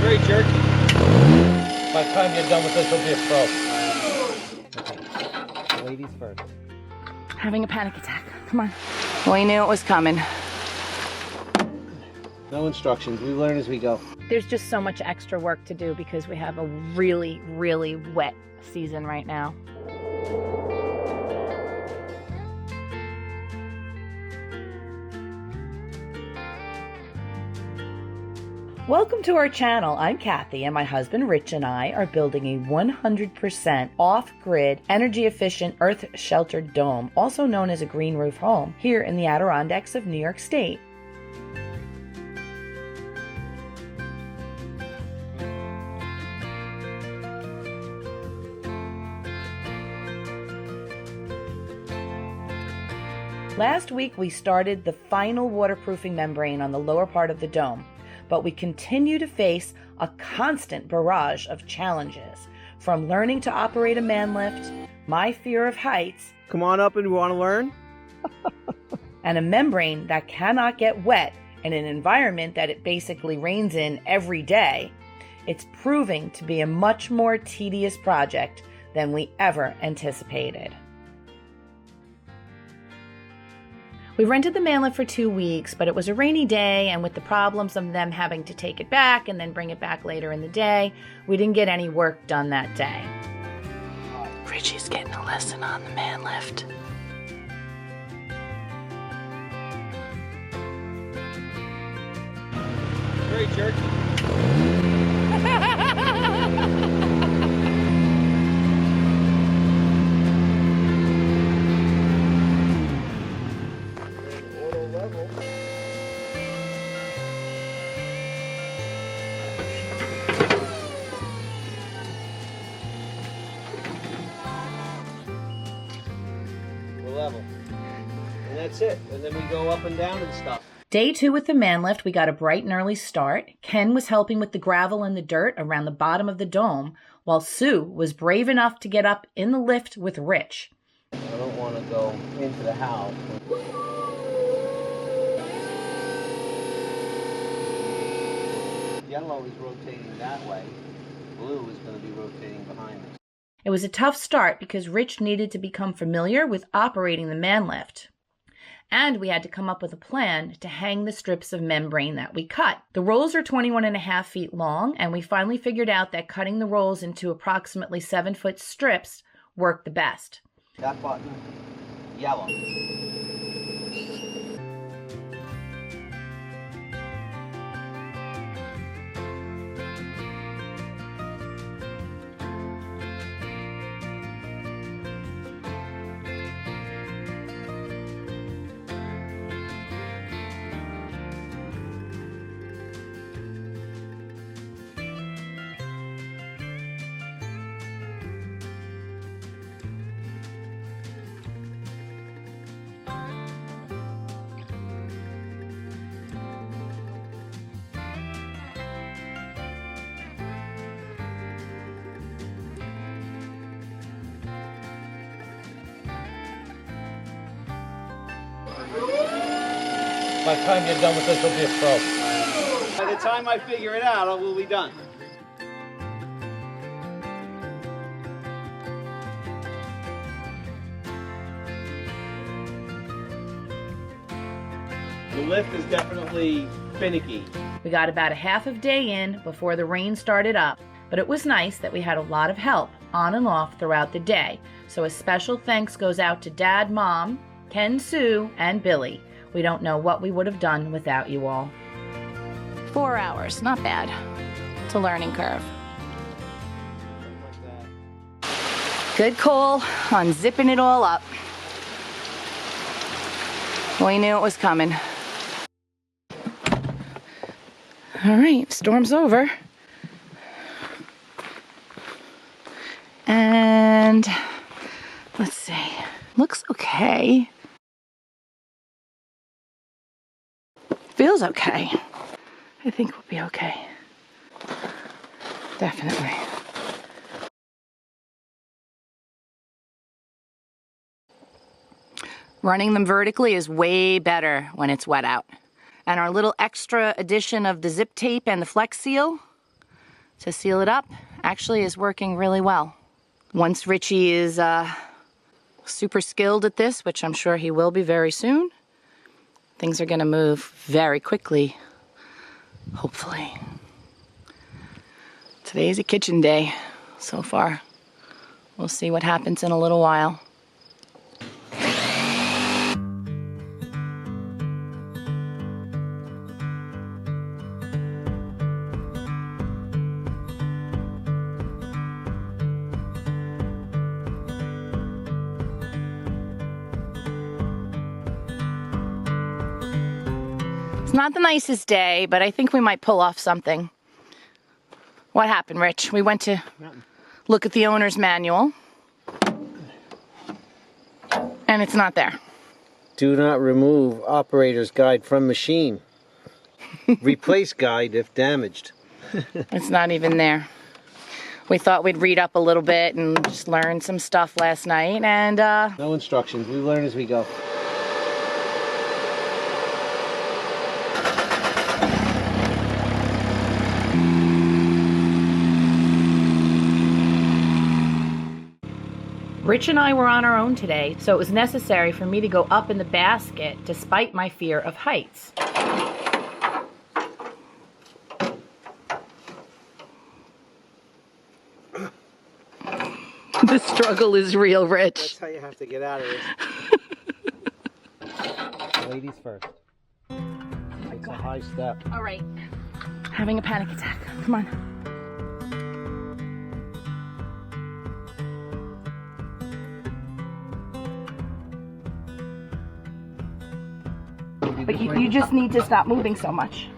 Great, jerk. By the time you're done with this, you'll be a pro. Okay. Ladies first. Having a panic attack. Come on. We knew it was coming. No instructions. We learn as we go. There's just so much extra work to do because we have a really, really wet season right now. Welcome to our channel. I'm Kathy, and my husband Rich and I are building a 100% off-grid, energy-efficient, earth-sheltered dome, also known as a green roof home, here in the Adirondacks of New York State. Last week we started the final waterproofing membrane on the lower part of the dome, but we continue to face a constant barrage of challenges, from learning to operate a MANLIFT, my fear of heights, Come on up and we want to learn. and a membrane that cannot get wet in an environment that it basically rains in every day. It's proving to be a much more tedious project than we ever anticipated. We rented the MANLIFT for 2 weeks, but it was a rainy day, and with the problems of them having to take it back and then bring it back later in the day, we didn't get any work done that day. Richie's getting a lesson on the MANLIFT. Great, jerk. Level. And that's it. And then we go up and down and stuff. Day 2 with the MANLIFT, we got a bright and early start. Ken was helping with the gravel and the dirt around the bottom of the dome, while Sue was brave enough to get up in the lift with Rich. I don't want to go into the house. Yellow is rotating that way. Blue is going to be rotating behind us. It was a tough start because Rich needed to become familiar with operating the MANLIFT. And we had to come up with a plan to hang the strips of membrane that we cut. The rolls are 21.5 feet long, and we finally figured out that cutting the rolls into approximately 7-foot strips worked the best. That button, yellow. By the time you're done with this, you'll be a pro. By the time I figure it out, we'll be done. The lift is definitely finicky. We got about a half of day in before the rain started up, but it was nice that we had a lot of help on and off throughout the day. So a special thanks goes out to Dad, Mom, Ken, Sue, and Billy. We don't know what we would have done without you all. 4 hours, not bad. It's a learning curve. Good call on zipping it all up. We knew it was coming. All right, storm's over. And let's see, looks okay. Feels okay. I think we'll be okay. Definitely. Running them vertically is way better when it's wet out. And our little extra addition of the zip tape and the Flex Seal to seal it up actually is working really well. Once Richie is super skilled at this, which I'm sure he will be very soon, things are gonna move very quickly, hopefully. Today's a kitchen day so far. We'll see what happens in a little while. It's not the nicest day, but I think we might pull off something. What happened, Rich? We went to look at the owner's manual, and it's not there. Do not remove operator's guide from machine. Replace guide if damaged. It's not even there. We thought we'd read up a little bit and just learn some stuff last night, and No instructions. We learn as we go. Rich and I were on our own today, so it was necessary for me to go up in the basket despite my fear of heights. The struggle is real, Rich. That's how you have to get out of this. Ladies first. It's a high step. All right. Having a panic attack. Come on. But you just need to stop moving so much.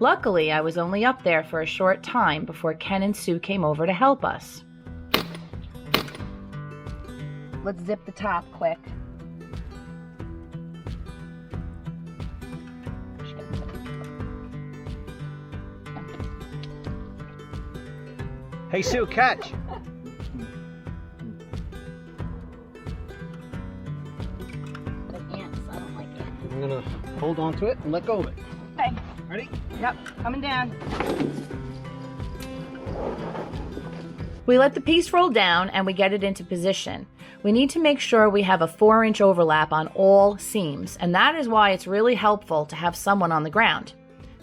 Luckily, I was only up there for a short time before Ken and Sue came over to help us. Let's zip the top quick. Hey Sue, catch! I'm gonna hold on to it and let go of it. Okay. Ready? Yep, coming down. We let the piece roll down and we get it into position. We need to make sure we have a 4-inch overlap on all seams, and that is why it's really helpful to have someone on the ground.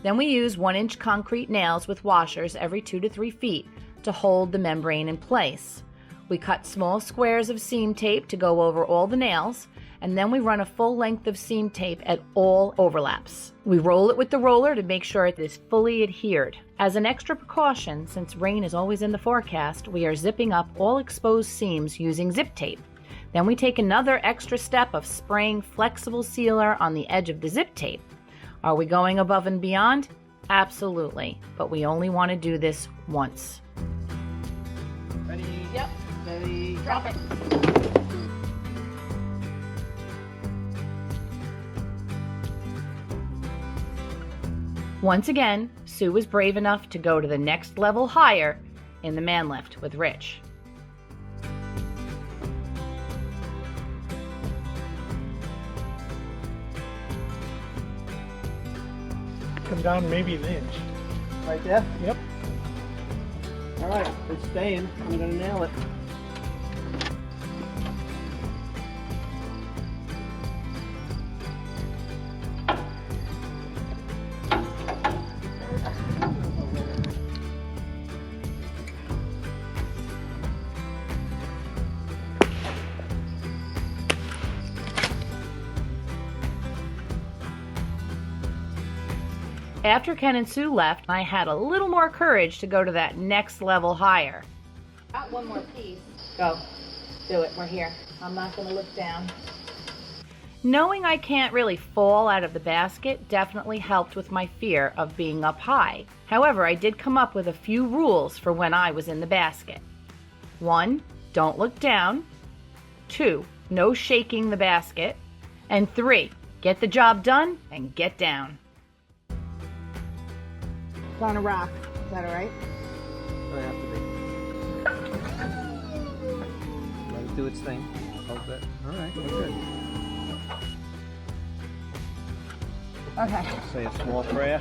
Then we use 1-inch concrete nails with washers every 2 to 3 feet to hold the membrane in place. We cut small squares of seam tape to go over all the nails, and then we run a full length of seam tape at all overlaps. We roll it with the roller to make sure it is fully adhered. As an extra precaution, since rain is always in the forecast, we are zipping up all exposed seams using zip tape. Then we take another extra step of spraying flexible sealer on the edge of the zip tape. Are we going above and beyond? Absolutely, but we only want to do this once. Ready? Yep. Ready? Drop it. Once again, Sue was brave enough to go to the next level higher in the MANLIFT with Rich. Come down maybe an inch. Right there? Yep. Alright, it's staying. I'm gonna nail it. After Ken and Sue left, I had a little more courage to go to that next level higher. Got one more piece. Go. Do it. We're here. I'm not going to look down. Knowing I can't really fall out of the basket definitely helped with my fear of being up high. However, I did come up with a few rules for when I was in the basket. 1, don't look down. 2, no shaking the basket. And 3, get the job done and get down. It's on a rock. Is that all right? I have to be. Let it do its thing. Hold it. Alright, we're good. Okay. Say a small prayer.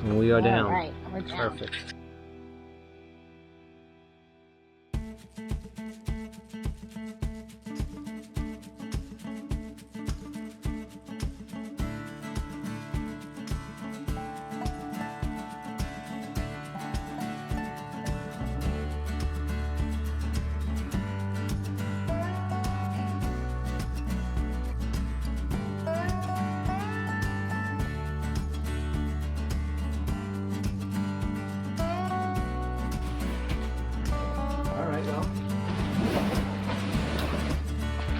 And we are down. All right, we're down. Perfect.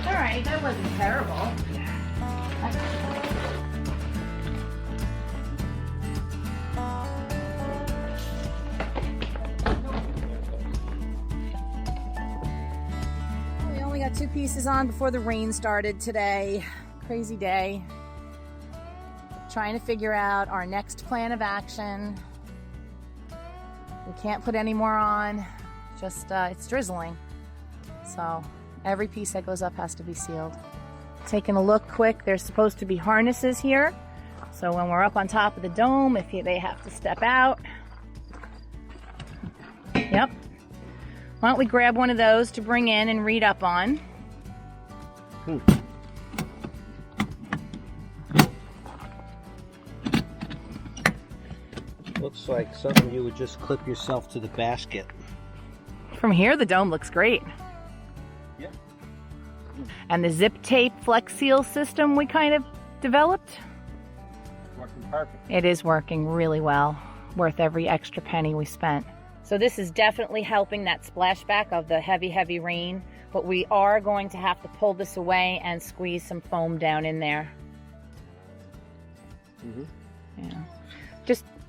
All right, that wasn't terrible. We only got 2 pieces on before the rain started today. Crazy day. Trying to figure out our next plan of action. We can't put any more on. Just, it's drizzling. So every piece that goes up has to be sealed. Taking a look quick, there's supposed to be harnesses here. So when we're up on top of the dome, they have to step out. Yep. Why don't we grab one of those to bring in and read up on? Looks like something you would just clip yourself to the basket. From here, the dome looks great. Yep. And the zip tape flex seal system we kind of developed, Working perfect. it is working really well. Worth every extra penny we spent. So this is definitely helping that splashback of the heavy, heavy rain, but we are going to have to pull this away and squeeze some foam down in there. Yeah.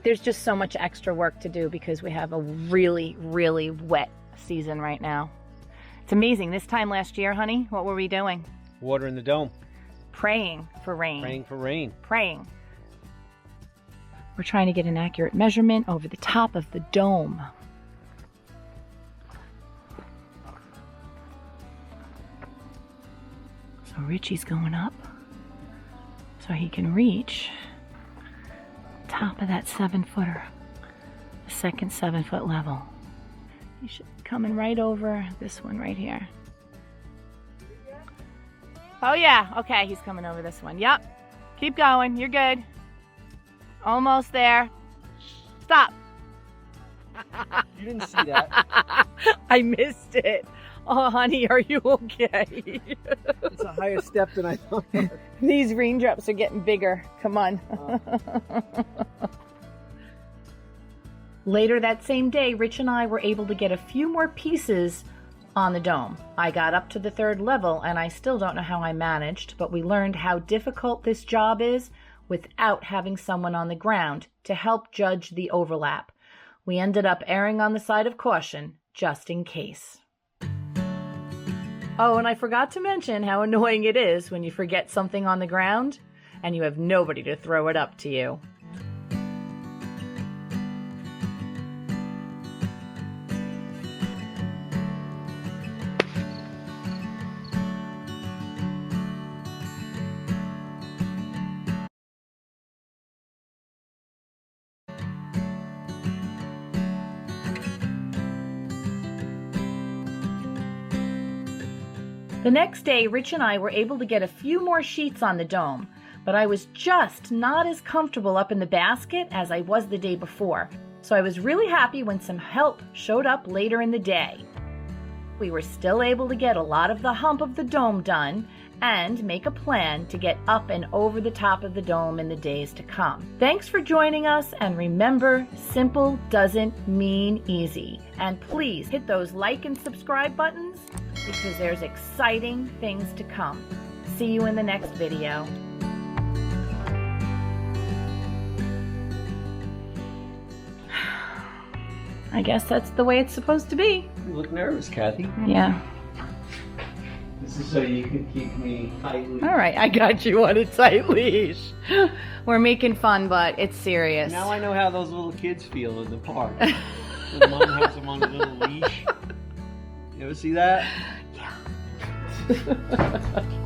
There's just so much extra work to do because we have a really, really wet season right now. It's amazing. This time last year, honey, what were we doing? Water in the dome. Praying for rain. Praying for rain. Praying. We're trying to get an accurate measurement over the top of the dome. So Richie's going up so he can reach the top of that 7-footer, the second 7-foot level. He should be coming right over this one right here. Oh yeah, okay, he's coming over this one. Yep, keep going, you're good. Almost there. Stop. You didn't see that. I missed it. Oh, honey, are you okay? It's a higher step than I thought. These raindrops are getting bigger. Come on. Later that same day, Rich and I were able to get a few more pieces on the dome. I got up to the 3rd level, and I still don't know how I managed, but we learned how difficult this job is without having someone on the ground to help judge the overlap. We ended up erring on the side of caution, just in case. Oh, and I forgot to mention how annoying it is when you forget something on the ground and you have nobody to throw it up to you. The next day, Rich and I were able to get a few more sheets on the dome, but I was just not as comfortable up in the basket as I was the day before, so I was really happy when some help showed up later in the day. We were still able to get a lot of the hump of the dome done, and make a plan to get up and over the top of the dome in the days to come. Thanks for joining us, and remember, simple doesn't mean easy. And please hit those like and subscribe buttons because there's exciting things to come. See you in the next video. I guess that's the way it's supposed to be. You look nervous, Kathy. Yeah. This is so you can keep me tightly. All right, I got you on a tight leash. We're making fun, but it's serious. Now I know how those little kids feel in the park. When mom has them on a little leash. You ever see that? Yeah.